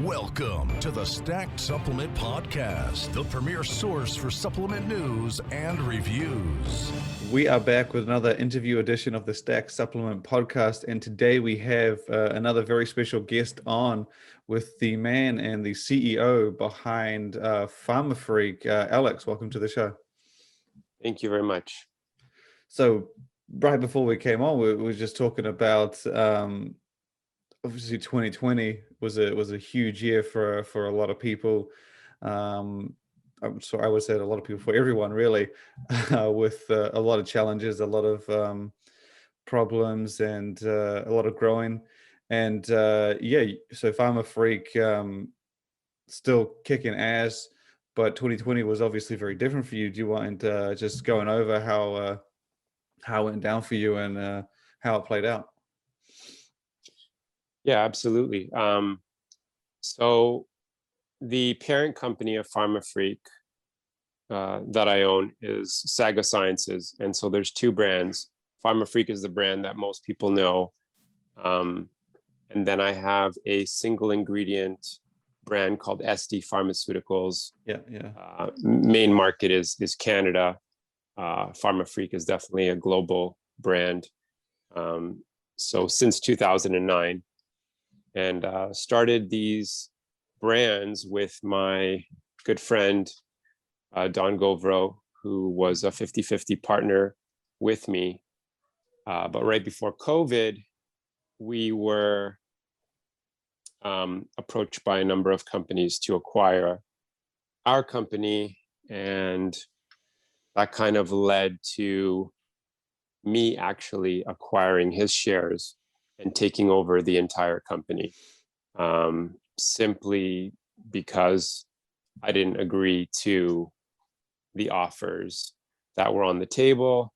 Welcome to the Stack Supplement Podcast, the premier source for supplement news and reviews. We are back with another interview edition of the Stack Supplement Podcast, and today we have another very special guest on with the man and the CEO behind PharmaFreak. Alex, welcome to the show. Thank you very much. So right before we came on, we were just talking about obviously 2020 was a huge year for a lot of people. I would say a lot of people, for everyone really, with a lot of challenges, a lot of problems, and a lot of growing. And so PharmaFreak still kicking ass, but 2020 was obviously very different for you. Do you want just going over how it went down for you and how it played out? Yeah, absolutely. So the parent company of PharmaFreak that I own is Saga Sciences. And so there's two brands. PharmaFreak is the brand that most people know. And then I have a single ingredient brand called SD Pharmaceuticals. Main market is Canada. PharmaFreak is definitely a global brand. So since 2009, and started these brands with my good friend, Don Govro, who was a 50-50 partner with me. But right before COVID, we were approached by a number of companies to acquire our company. And that kind of led to me actually acquiring his shares and taking over the entire company, simply because I didn't agree to the offers that were on the table.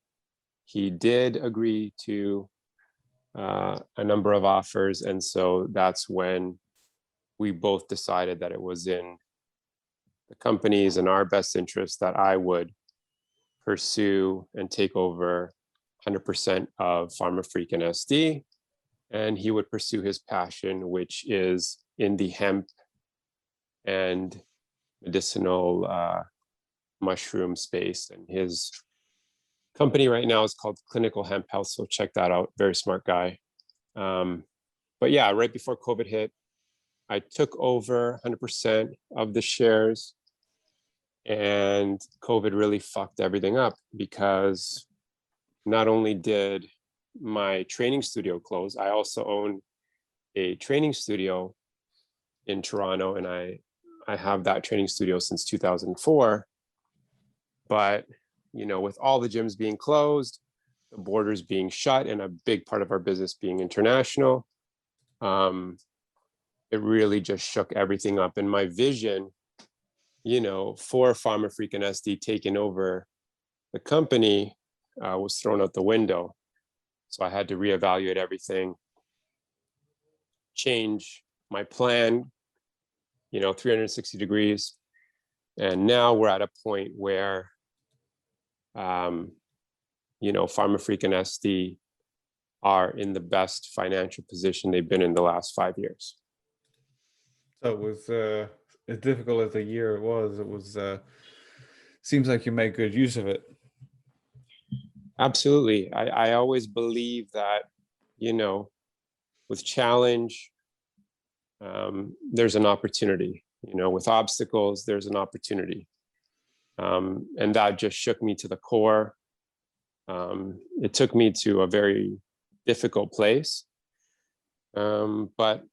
He did agree to a number of offers, and so that's when we both decided that it was in the company's and our best interest that I would pursue and take over 100% of PharmaFreak and SD, and he would pursue his passion, which is in the hemp and medicinal mushroom space. And his company right now is called Clinical Hemp Health, so check that out. Very smart guy. But yeah, right before COVID hit, I took over 100% of the shares, and COVID really fucked everything up because not only did my training studio close, I also own a training studio in Toronto, and I have that training studio since 2004. But, with all the gyms being closed, the borders being shut, and a big part of our business being international, it really just shook everything up. And my vision, for PharmaFreak and SD taking over the company was thrown out the window. So I had to reevaluate everything, change my plan, 360 degrees. And now we're at a point where, PharmaFreak and SD are in the best financial position they've been in the last 5 years. So it was as difficult as the year it was. Seems like you made good use of it. Absolutely. I always believe that, with challenge, there's an opportunity. With obstacles, there's an opportunity. And that just shook me to the core. It took me to a very difficult place. But,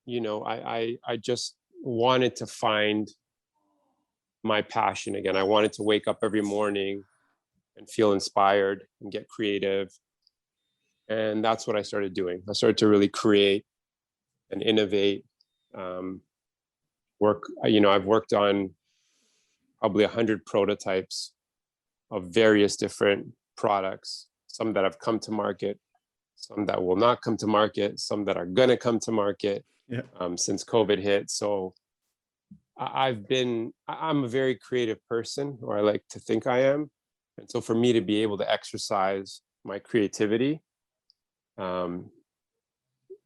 I just wanted to find my passion again. I wanted to wake up every morning and feel inspired and get creative. And that's what I started doing. I started to really create and innovate, work. I've worked on probably 100 prototypes of various different products, some that have come to market, some that will not come to market, some that are going to come to market since COVID hit. So I'm a very creative person, or I like to think I am. And so for me to be able to exercise my creativity and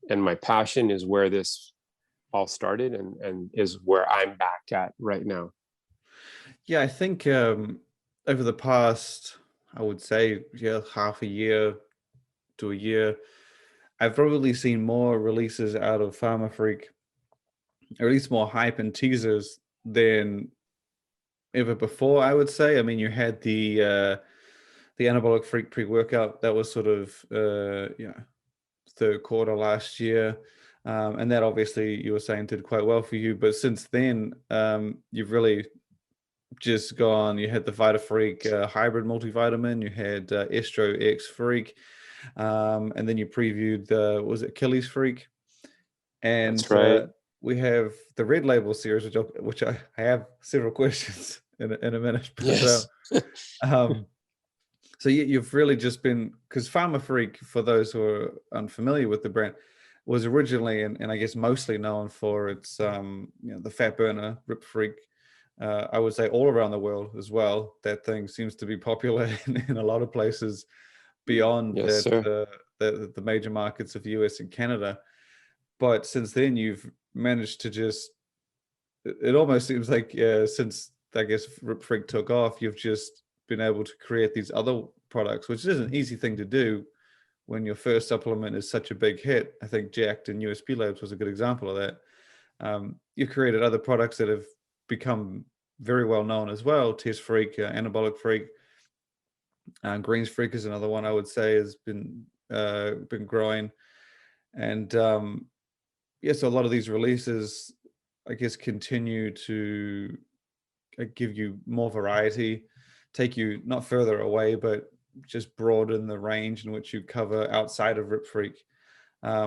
my passion is where this all started, and is where I'm back at right now. Yeah, I think over the past, I would say, half a year to a year, I've probably seen more releases out of PharmaFreak, or at least more hype and teasers than ever before, I would say. I mean, you had the Anabolic Freak pre-workout that was sort of third quarter last year, and that obviously you were saying did quite well for you. But since then, you've really just gone. You had the VitaFreak hybrid multivitamin, you had Estro X Freak, and then you previewed the, was it Achilles Freak? And That's right. we have the Red Label series, which I have several questions in a minute. But, Yes. so you've really just been, because PharmaFreak, for those who are unfamiliar with the brand, was originally and I guess mostly known for its the fat burner Rip Freak. I would say all around the world as well. That thing seems to be popular in a lot of places beyond Yes, sir. the major markets of the US and Canada. But since then, you've managed to just, it almost seems like since I guess Rip Freak took off, you've just been able to create these other products, which is an easy thing to do when your first supplement is such a big hit. I think Jacked and USP Labs was a good example of that. You created other products that have become very well known as well. Test Freak, Anabolic Freak, Greens Freak is another one I would say has been growing. And so a lot of these releases, I guess, continue to give you more variety, take you not further away, but just broaden the range in which you cover outside of Rip Freak. But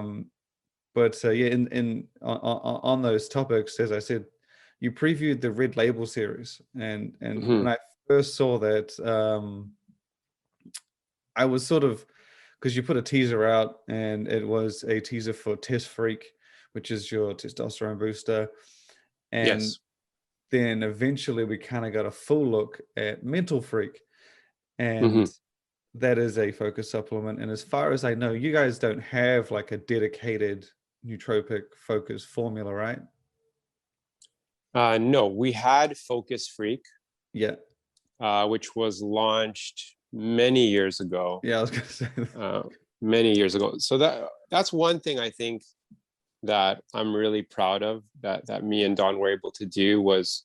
on those topics, as I said, you previewed the Red Label series, and when I first saw that, I was sort of, because you put a teaser out, and it was a teaser for Test Freak, which is your testosterone booster, and Yes. then eventually we kind of got a full look at Mental Freak, and that is a focus supplement. And as far as I know, you guys don't have like a dedicated nootropic focus formula, right? No, we had Focus Freak, Yeah. which was launched many years ago. Yeah, I was gonna say that. Many years ago. So that's one thing I think that I'm really proud of, that me and Don were able to do, was,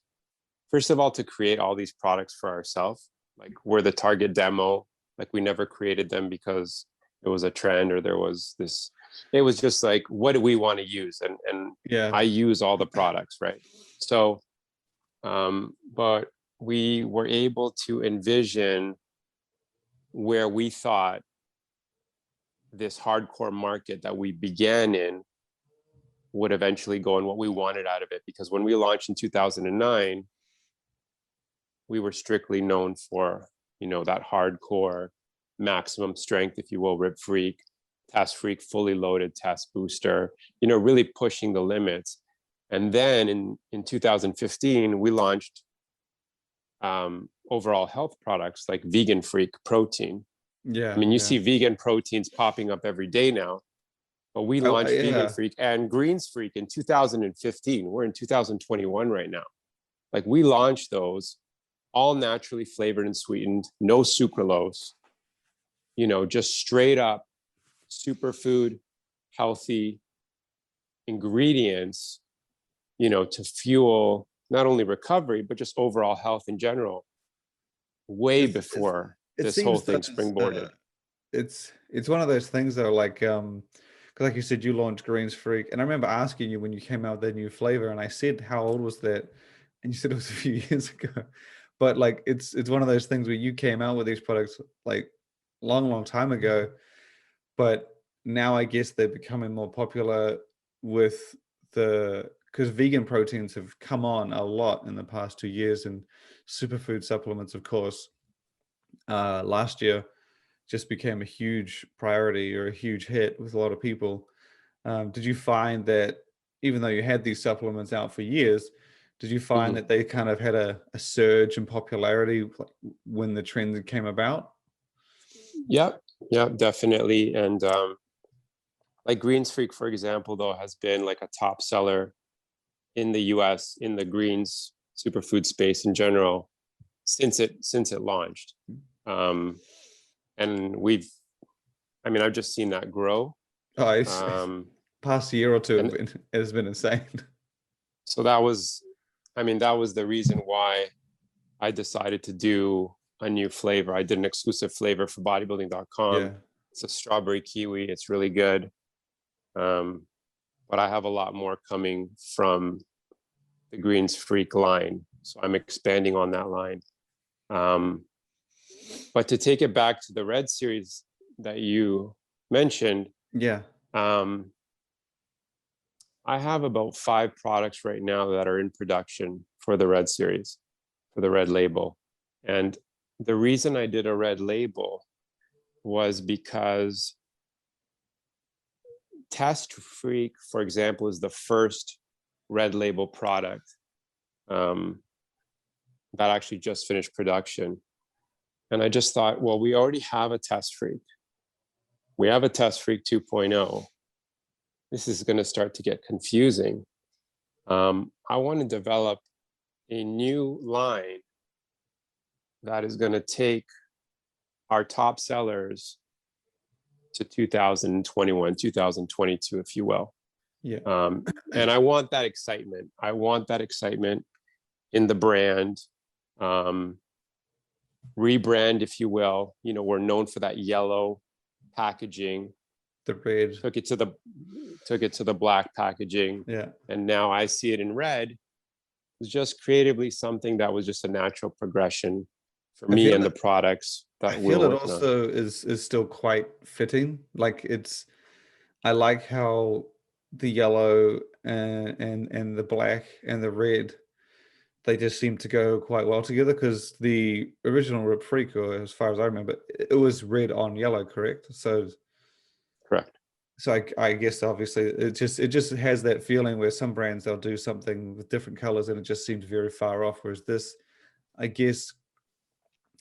first of all, to create all these products for ourselves. Like, we're the target demo. Like, we never created them because it was a trend or there was this. It was just like, what do we want to use? And Yeah. I use all the products, right? So, but we were able to envision where we thought this hardcore market that we began in would eventually go, and what we wanted out of it. Because when we launched in 2009, we were strictly known for, that hardcore maximum strength, if you will, Rip Freak, Test Freak, fully loaded test booster, really pushing the limits. And then in 2015, we launched overall health products like Vegan Freak protein. Yeah. I mean, you see vegan proteins popping up every day now, but we launched Vegan Freak and Greens Freak in 2015. We're in 2021 right now. Like, we launched those all naturally flavored and sweetened, no sucralose, just straight up superfood, healthy ingredients, to fuel not only recovery, but just overall health in general, way before this whole thing springboarded. It's one of those things though, like, because like you said, you launched Greens Freak, and I remember asking you when you came out with that new flavor, and I said, how old was that? And you said it was a few years ago. But like, it's one of those things where you came out with these products like long time ago, but now I guess they're becoming more popular with because vegan proteins have come on a lot in the past 2 years, and superfood supplements, of course, last year just became a huge priority or a huge hit with a lot of people. Did you find that even though you had these supplements out for years, did you find that they kind of had a surge in popularity when the trend came about? Yeah, definitely. And like Greens Freak, for example, though, has been like a top seller in the US in the greens superfood space in general since it launched. And I've just seen that grow. Oh, it's past year or two has been insane. So that was the reason why I decided to do a new flavor. I did an exclusive flavor for bodybuilding.com. Yeah. It's a strawberry kiwi. It's really good. But I have a lot more coming from the Greens Freak line. So I'm expanding on that line. But to take it back to the Red series that you mentioned, yeah, I have about 5 products right now that are in production for the Red series, for the Red label. And the reason I did a Red label was because Test Freak, for example, is the first Red label product that actually just finished production. And I just thought, well, we already have a Test Freak. We have a Test Freak 2.0. This is going to start to get confusing. I want to develop a new line that is going to take our top sellers to 2021, 2022, if you will. Yeah. And I want that excitement. I want that excitement in the brand. Rebrand, if you will. You know, we're known for that yellow packaging. The red. Took it to the black packaging. Yeah. And now I see it in red. It's just creatively something that was just a natural progression for me and the products that I feel it also is still quite fitting. Like I like how the yellow and the black and the red, they just seem to go quite well together, because the original Rip Freak, or as far as I remember, it was red on yellow, correct? So correct. So I guess obviously it just has that feeling where some brands, they'll do something with different colors and it just seems very far off, whereas this, I guess,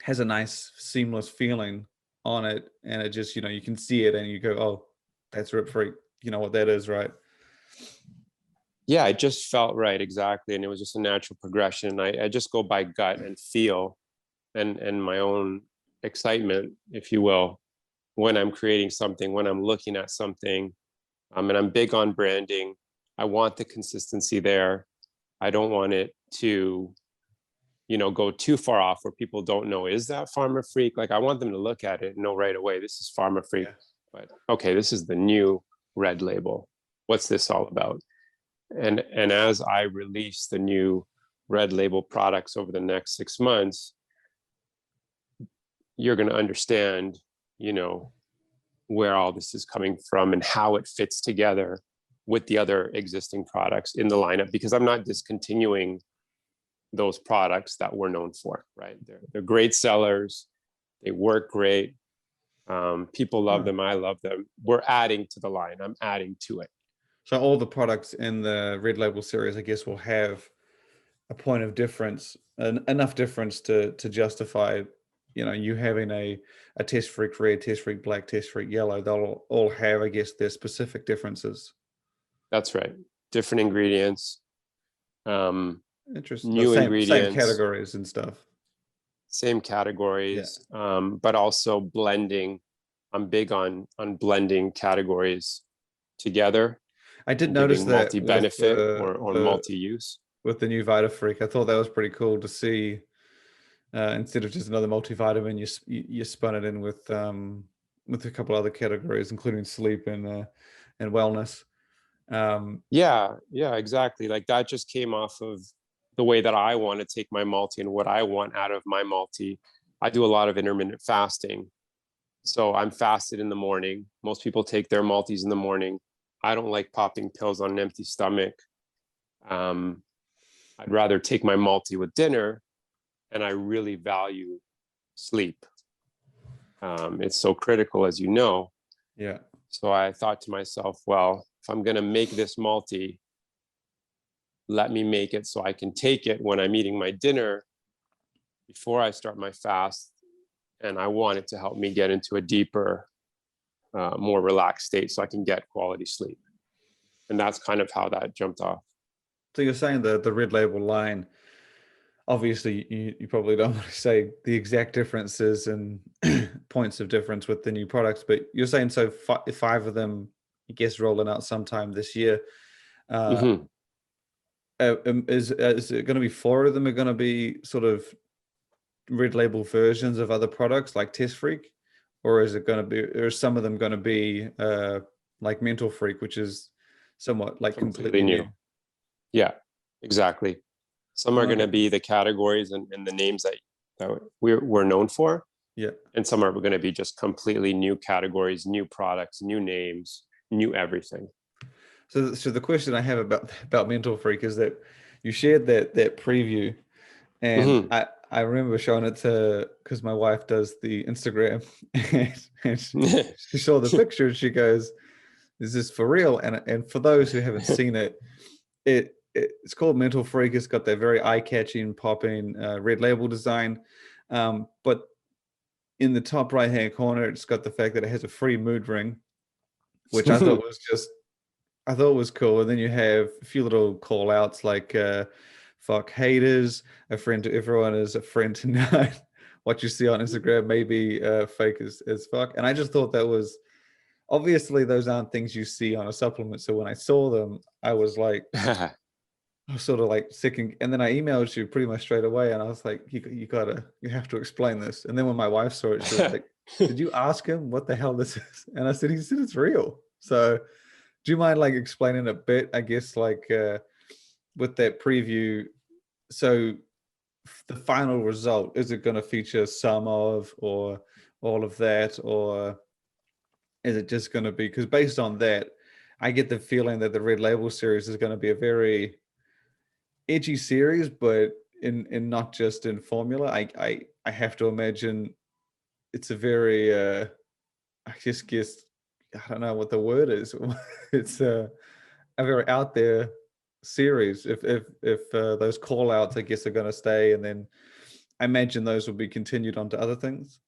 has a nice seamless feeling on it, and it just, you can see it and you go, oh, that's Rip Freak. You know what that is, right? Yeah, it just felt right, exactly. And it was just a natural progression. I just go by gut and feel and my own excitement, if you will, when I'm creating something, when I'm looking at something. And I'm big on branding. I want the consistency there. I don't want it to, go too far off where people don't know, is that PharmaFreak? Like, I want them to look at it and know right away, this is PharmaFreak. Yeah. But okay, this is the new Red label. What's this all about? And as I release the new Red label products over the next 6 months, you're going to understand, where all this is coming from and how it fits together with the other existing products in the lineup, because I'm not discontinuing those products that we're known for, right? They're great sellers. They work great. People love them. I love them. We're adding to the line. I'm adding to it. So all the products in the Red label series, I guess, will have a point of difference, enough difference to justify, you having a Test Freak red, Test Freak black, Test Freak yellow. They'll all have, I guess, their specific differences. That's right. Different ingredients. Interesting. New ingredients. Same categories and stuff. Same categories, yeah. But also blending. I'm big on blending categories together. I did notice that multi-benefit or multi-use. With the new VitaFreak, I thought that was pretty cool to see. Instead of just another multivitamin, you spun it in with a couple other categories, including sleep and wellness. Yeah, exactly. Like, that just came off of the way that I want to take my multi and what I want out of my multi. I do a lot of intermittent fasting. So I'm fasted in the morning. Most people take their multis in the morning. I don't like popping pills on an empty stomach. I'd rather take my multi with dinner, and I really value sleep. It's so critical, as you know. Yeah. So I thought to myself, well, if I'm going to make this multi, let me make it so I can take it when I'm eating my dinner before I start my fast. And I want it to help me get into a deeper, more relaxed state so I can get quality sleep. And that's kind of how that jumped off. So you're saying the red label line, obviously you probably don't want to say the exact differences and points of difference with the new products, but you're saying so five of them, I guess, rolling out sometime this year. Mm-hmm. Is it going to be four of them are going to be sort of red label versions of other products like Test Freak, or is it going to be, or is some of them going to be like Mental Freak, which is somewhat like completely new? Yeah, exactly. Some are going to be the categories and the names that we're known for. Yeah. And some are going to be just completely new categories, new products, new names, new everything. So the question I have about Mental Freak is that you shared that preview, and I remember showing it to, because my wife does the Instagram, and she saw the picture and she goes, "Is this for real?" And for those who haven't seen it, it's called Mental Freak. It's got that very eye-catching, popping red label design, but in the top right-hand corner, it's got the fact that it has a free mood ring, which I thought was cool. And then you have a few little call outs like fuck haters, a friend to everyone is a friend to none. What you see on Instagram may be fake as fuck. And I just thought that was, obviously those aren't things you see on a supplement. So when I saw them, I was like, I was sort of like sick. And then I emailed you pretty much straight away. And I was like, you have to explain this. And then when my wife saw it, she was like, did you ask him what the hell this is? And I said, he said it's real. So do you mind like explaining a bit, I guess, like with that preview? So the final result, is it going to feature some of or all of that, or is it just going to be, because based on that, I get the feeling that the Red Label series is going to be a very edgy series, but in not just in formula. I have to imagine it's a very I just guess, I don't know what the word is. It's a very out there series. If those call outs, I guess, are going to stay, and then I imagine those will be continued onto other things.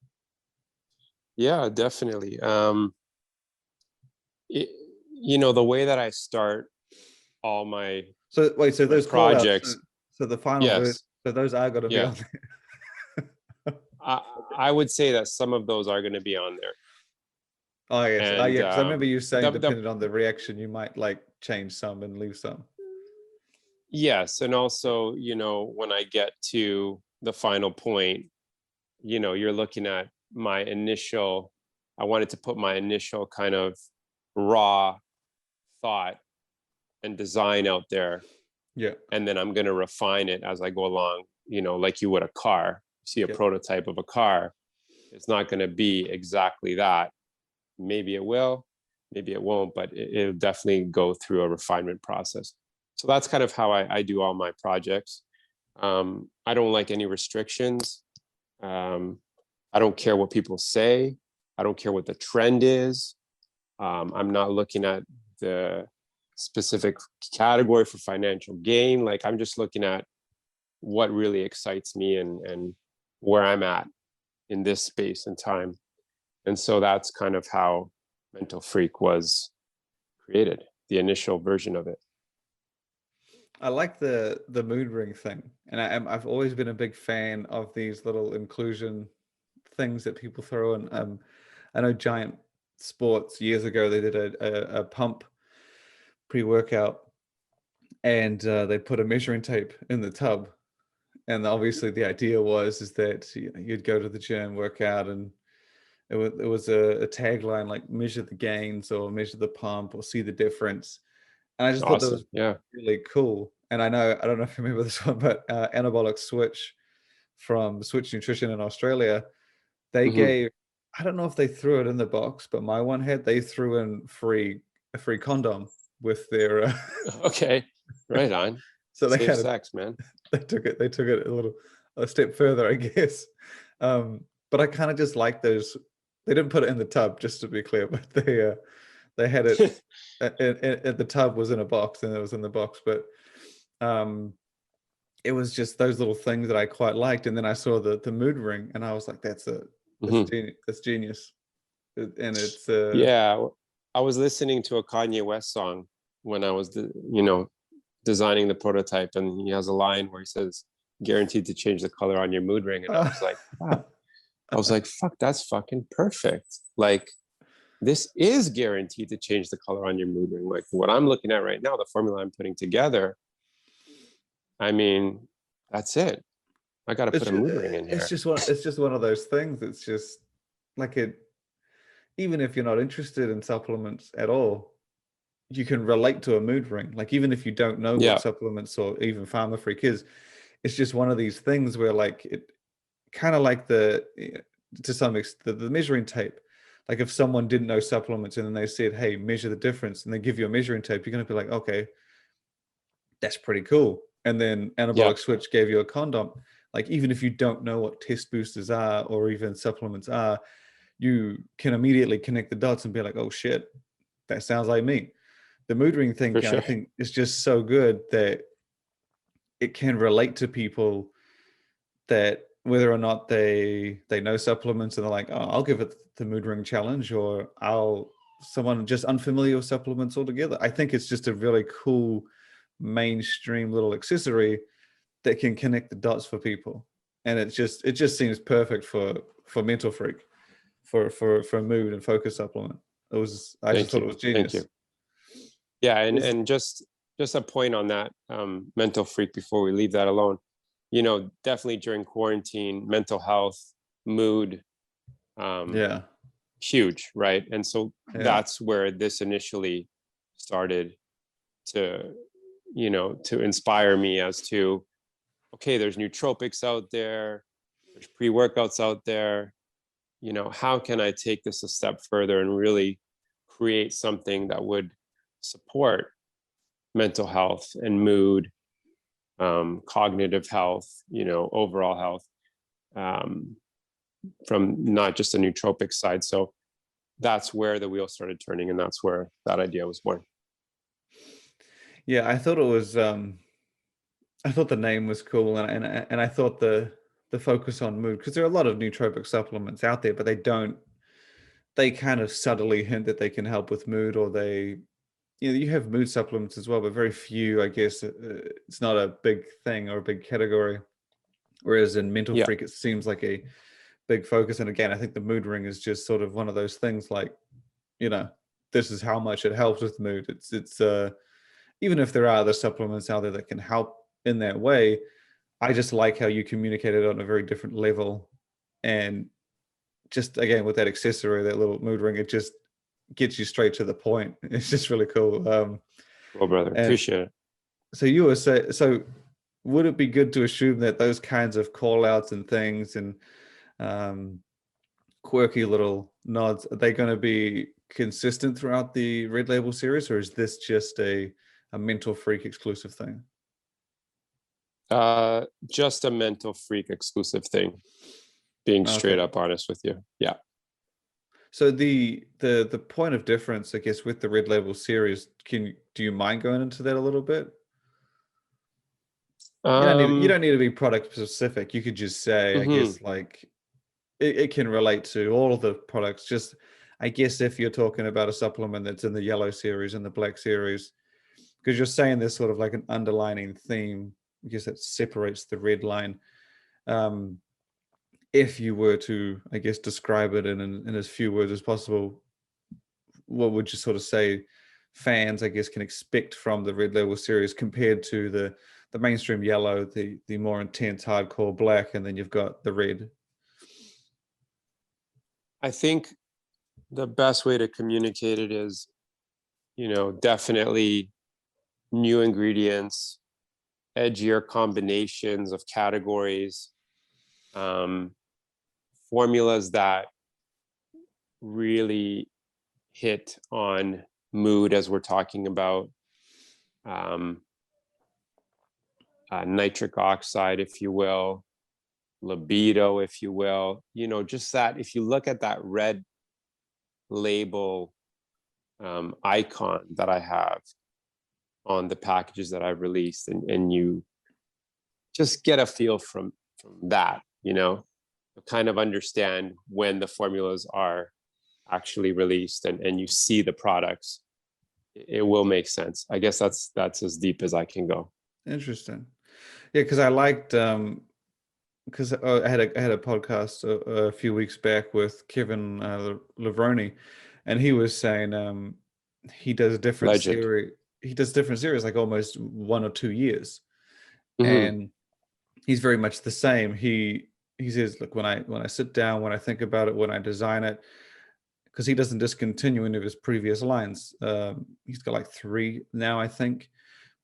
Yeah, definitely. The way that I start all my so those projects, so the final verse, so those are going to be on there. I would say that some of those are going to be on there. Oh yes, yeah. Because I remember you saying, depending on the reaction, you might like change some and leave some. Yes, and also, when I get to the final point, you're looking at I wanted to put my initial kind of raw thought and design out there. Yeah. And then I'm going to refine it as I go along, like you would a car. See a prototype of a car. It's not going to be exactly that. Maybe it will, maybe it won't, but it'll definitely go through a refinement process. So that's kind of how I do all my projects. I don't like any restrictions. I don't care what people say. I don't care what the trend is. I'm not looking at the specific category for financial gain. Like, I'm just looking at what really excites me and where I'm at in this space and time. And so that's kind of how Mental Freak was created, the initial version of it. I like the mood ring thing, and I've always been a big fan of these little inclusion things that people throw in. I know Giant Sports years ago, they did a pump pre-workout, and they put a measuring tape in the tub, and obviously the idea is that you'd go to the gym, work out, and it was a tagline like measure the gains or measure the pump or see the difference. And I just thought that was really cool. And I don't know if you remember this one, but Anabolic Switch from Switch Nutrition in Australia, they gave, I don't know if they threw it in the box, but my one they threw in a free condom with their okay, right on. So they had sex, man. They took it a step further, I guess. But I kind of just like those. They didn't put it in the tub, just to be clear, but they had it. The tub was in a box, and it was in the box. But it was just those little things that I quite liked. And then I saw the mood ring, and I was like, "That's genius." And it's I was listening to a Kanye West song when I was designing the prototype, and he has a line where he says, "Guaranteed to change the color on your mood ring." And I was like, wow. I was like, fuck, that's fucking perfect. Like, this is guaranteed to change the color on your mood ring. Like what I'm looking at right now, the formula I'm putting together, I mean, that's it. I got to put a mood ring in here. It's just one of those things. It's just like even if you're not interested in supplements at all, you can relate to a mood ring. Like even if you don't know what supplements or even PharmaFreak is, it's just one of these things where like it kind of like to some extent the measuring tape. Like if someone didn't know supplements and then they said, hey, measure the difference, and they give you a measuring tape, you're going to be like, okay, that's pretty cool. And then Anabolic Switch gave you a condom. Like even if you don't know what test boosters are or even supplements are, you can immediately connect the dots and be like, oh shit, that sounds like me. The mood ring thing, For sure. I think, is just so good that it can relate to people, that whether or not they know supplements and they're like, oh, I'll give it the mood ring challenge, or someone just unfamiliar with supplements altogether. I think it's just a really cool mainstream little accessory that can connect the dots for people. And it just seems perfect for Mental Freak, for a mood and focus supplement. I just thought it was genius. Thank you. Yeah, and just a point on that, Mental Freak, before we leave that alone. You know, definitely during quarantine, mental health, mood, huge, right? And so that's where this initially started to inspire me as to, okay, there's nootropics out there, there's pre-workouts out there. You know, how can I take this a step further and really create something that would support mental health and mood, cognitive health, overall health, from not just a nootropic side. So that's where the wheel started turning, and that's where that idea was born. Yeah, I thought it was. I thought the name was cool, and I thought the focus on mood, because there are a lot of nootropic supplements out there, but they kind of subtly hint that they can help with mood, or you have mood supplements as well, but very few, I guess. It's not a big thing or a big category. Whereas in Mental Freak, it seems like a big focus. And again, I think the mood ring is just sort of one of those things like, this is how much it helps with mood. It's even if there are other supplements out there that can help in that way, I just like how you communicate it on a very different level. And just again, with that accessory, that little mood ring, it just gets you straight to the point. It's just really cool. Well, brother, appreciate it. So you were saying, so would it be good to assume that those kinds of call outs and things and quirky little nods, are they going to be consistent throughout the Red Label series, or is this just a Mental Freak exclusive thing? Just a Mental Freak exclusive thing, being straight up honest with you. Yeah. So the point of difference, I guess, with the Red Label series, do you mind going into that a little bit? You don't need to be product specific. You could just say, I guess, like it can relate to all of the products. Just, I guess, if you're talking about a supplement that's in the yellow series and the black series, because you're saying there's sort of like an underlining theme, I guess, that separates the red line. If you were to, I guess, describe it in as few words as possible, what would you sort of say fans, I guess, can expect from the Red Label series compared to the mainstream yellow, the more intense hardcore black, and then you've got the red? I think the best way to communicate it is, definitely new ingredients, edgier combinations of categories, formulas that really hit on mood, as we're talking about, nitric oxide, if you will, libido, if you will, just that. If you look at that Red Label icon that I have on the packages that I've released, and you just get a feel from that, kind of understand when the formulas are actually released, and you see the products. it will make sense. I guess that's as deep as I can go. Interesting. Yeah, because I liked because I had a podcast a few weeks back with Kevin Lavroni, and he was saying he does different Legend. series. He does different series like almost 1 or 2 years, Mhm. and he's very much the same. He says, look, when I sit down, when I think about it, when I design it, because he doesn't discontinue any of his previous lines. He's got like 3 now, I think.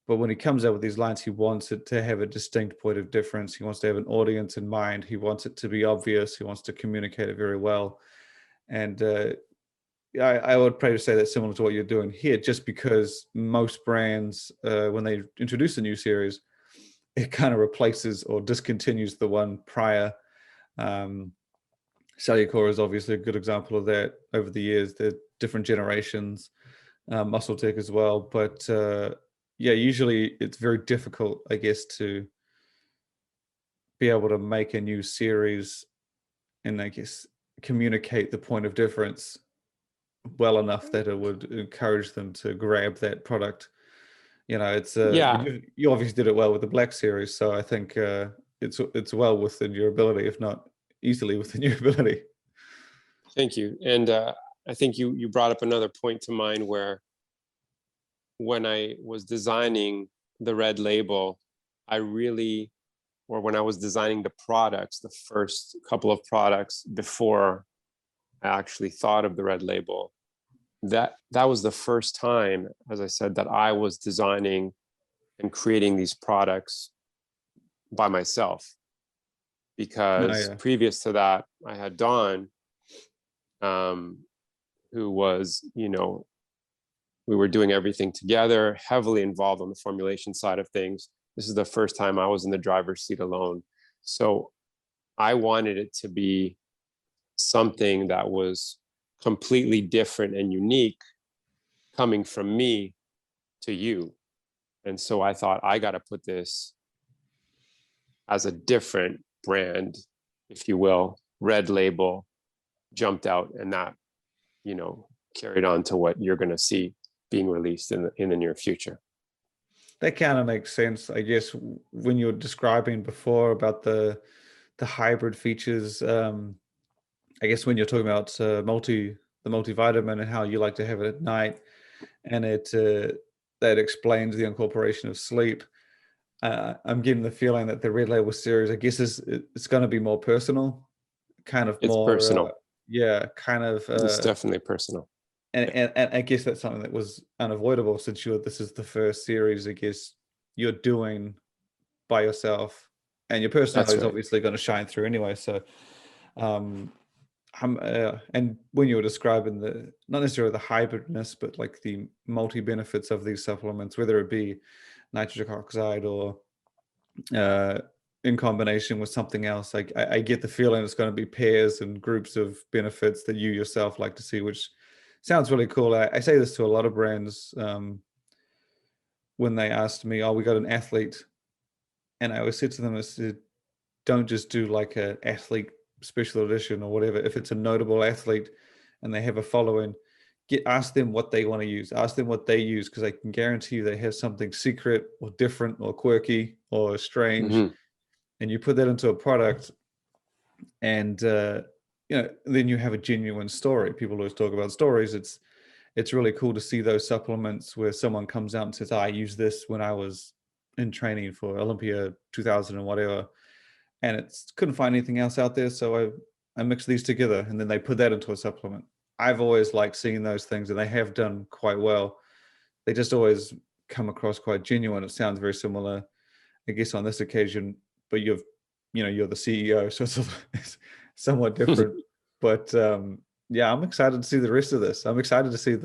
But when he comes out with these lines, he wants it to have a distinct point of difference. He wants to have an audience in mind. He wants it to be obvious. He wants to communicate it very well. And I would probably say that's similar to what you're doing here, just because most brands, when they introduce a new series, it kind of replaces or discontinues the one prior. Cellucor is obviously a good example of that over the years. They're different generations, Muscle Tech as well. But yeah, usually it's very difficult, I guess, to be able to make a new series and I guess communicate the point of difference well enough that it would encourage them to grab that product. You know, it's Yeah, you obviously did it well with the Black series, so I think it's well within your ability, if not easily within your ability. thank you. And I think you brought up another point to mind where when I was designing the red label, when I was designing the products, the first couple of products before I actually thought of the red label, that was the first time, as I said, that I was designing and creating these products by myself. Because yeah. previous to that, I had Dawn, who was, we were doing everything together, heavily involved on the formulation side of things. This is the first time I was in the driver's seat alone. So I wanted it to be something that was completely different and unique coming from me to you. And so I thought, I got to put this as a different brand, if you will. Red label jumped out, and that, carried on to what you're going to see being released in the near future. That kind of makes sense, I guess, when you were describing before about the hybrid features. I guess when you're talking about the multivitamin and how you like to have it at night, and that explains the incorporation of sleep. I'm getting the feeling that the Red Label series, I guess, it's going to be more personal, kind of It's more, personal. kind of. It's definitely personal. And I guess that's something that was unavoidable since this is the first series, I guess, you're doing by yourself, and your personality is right. obviously going to shine through anyway. So, and when you were describing not necessarily the hybridness, but like the multi benefits of these supplements, whether it be nitric oxide or in combination with something else, I get the feeling it's going to be pairs and groups of benefits that you yourself like to see, which sounds really cool. I say this to a lot of brands when they asked me, "Oh, we got an athlete," and I always said to them, "I said, don't just do like an athlete special edition or whatever. If it's a notable athlete and they have a following, ask them what they want to use. Ask them what they use, because I can guarantee you they have something secret or different or quirky or strange, Mm-hmm. and you put that into a product, and then you have a genuine story. People always talk about stories. It's really cool to see those supplements where someone comes out and says, I used this when I was in training for Olympia 2000 and whatever, and couldn't find anything else out there, so I mixed these together, and then they put that into a supplement. I've always liked seeing those things, and they have done quite well. They just always come across quite genuine. It sounds very similar, I guess, on this occasion, but you're the CEO, so it's somewhat different. But yeah, I'm excited to see the rest of this. I'm excited to see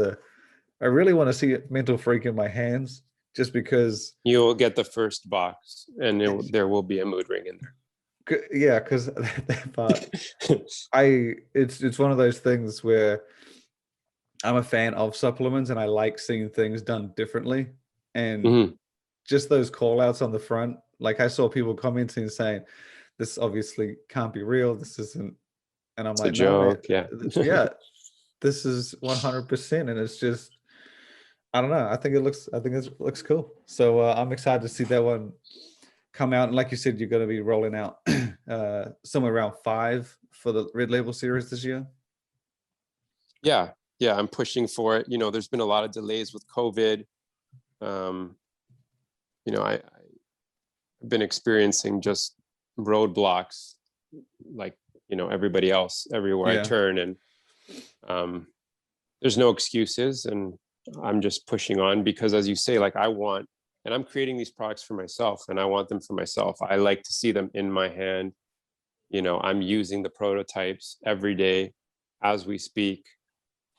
I really want to see Mental Freak in my hands, just because You'll get the first box, and there will be a mood ring in there. Yeah, because that part, it's one of those things where I'm a fan of supplements and I like seeing things done differently, and Mm-hmm. just those call outs on the front. Like, I saw people commenting saying, "This obviously can't be real. This isn't," and I'm It's a like, "No, man, joke, yeah. yeah, this is 100%." And it's just, I don't know. I think it looks cool. So I'm excited to see that one come out. And like you said, you're going to be rolling out somewhere around 5 for the Red Label series this year. Yeah, I'm pushing for it. There's been a lot of delays with COVID. I've been experiencing just roadblocks like, everybody else everywhere I turn. And there's no excuses. And I'm just pushing on because, as you say, like I'm creating these products for myself, and I want them for myself. I like to see them in my hand. I'm using the prototypes every day as we speak.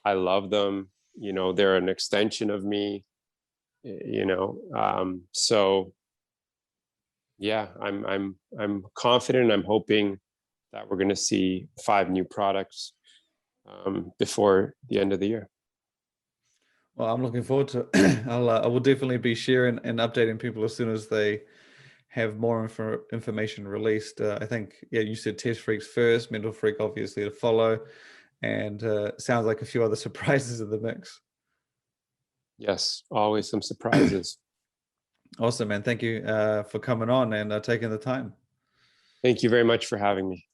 I love them. They're an extension of me, so yeah, I'm confident. I'm hoping that we're going to see 5 new products before the end of the year. Well, I'm looking forward to it. I will definitely be sharing and updating people as soon as they have more information released. I think, you said Test Freaks first, Mental Freak obviously to follow, and sounds like a few other surprises in the mix. Yes, always some surprises. Awesome, man. Thank you for coming on and taking the time. Thank you very much for having me.